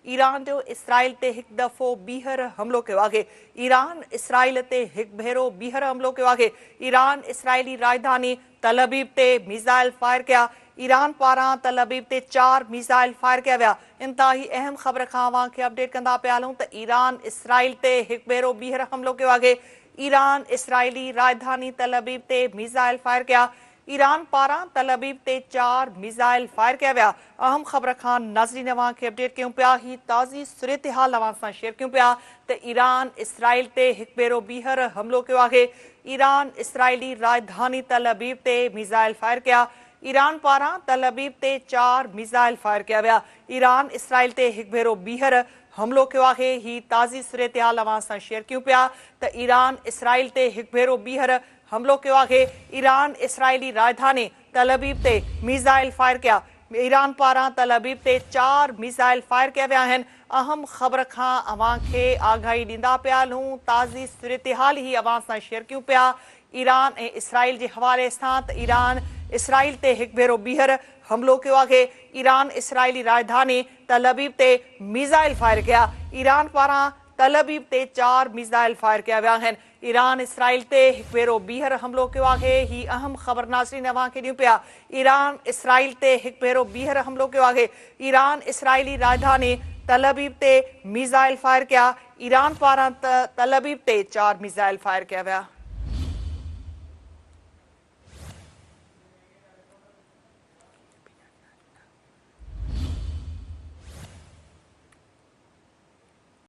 Iran जो Israel ते हिकु दफ़ो ॿीहर हमलो कयो आहे। ईरान इसराइल ते हिकु भेरो ॿीहर हमलो कयो आहे। ईरान इसराइली राजधानी तल अबीब ते मिसाइल फायर कया। ईरान पारां तल अबीब ते 4 मिसाइल फायर कया विया। इंतहाई अहम ख़बर खां अवांखे अपडेट कंदा पिया हलूं त ईरान इसराइल ते हिकु भेरो ॿीहर हमलो कयो आहे। ईरान इसराइली राजधानी तल अबीब ते मिसाइल फायर कया। ईरान पारां तल अबीब ते 4 मिसाइल फायर कया विया। अहम ख़बर खां नाज़रीन अवांखे अपडेट कयूं पिया। ही ताज़ी सूरत-हाल अवां सां शेयर कयूं पिया त ईरान इसराइल ते हिकु भेरो ॿीहर हमलो कयो आहे। ईरान इसराइली राजधानी तल अबीब ते मिसाइल फायर कया। ईरान पारां तल अबीब ते 4 मिसाइल फायर कया विया। ईरान इसराइल ते हिकु भेरो ॿीहर हमलो कयो आहे। ही ताज़ी सूरत-हाल अवां सां शेयर कयूं पिया त ईरान इसराइल ते हिकु भेरो ॿीहर हमलो कयो आहे। ईरान इसराइली राजधानी तल अबीब ते मिसाइल फायर कया। ईरान पारां तल अबीब ते 4 मिसाइल फायर कया विया आहिनि। अहम ख़बर खां अवांखे आगाही ॾींदा पिया हलूं। ताज़ी सूरत-हाल ही अवां सां शेयर कयूं पिया ईरान ऐं इसराइल जे हवाले सां त ईरान इसराइल ते हिकु भेरो ॿीहर हमलो कयो आहे। ईरान इसराइली राजधानी तल अबीब ते मिसाइल फायर कया। ईरान पारां तल अबीब ते 4 मिसाइल फायर कया विया आहिनि। ईरान इसराइल ते हिकु भेरो ॿीहर हमलो कयो आहे। ही अहम ख़बर नाज़रीन अवांखे ॾियूं पिया। ईरान इसराइल ते हिकु भेरो ॿीहर हमलो कयो आहे। ईरान इसराइली राजधानी तल अबीब ते मिसाइल फायर कया। ईरान पारां तल अबीब ते 4 मिसाइल फायर कया विया।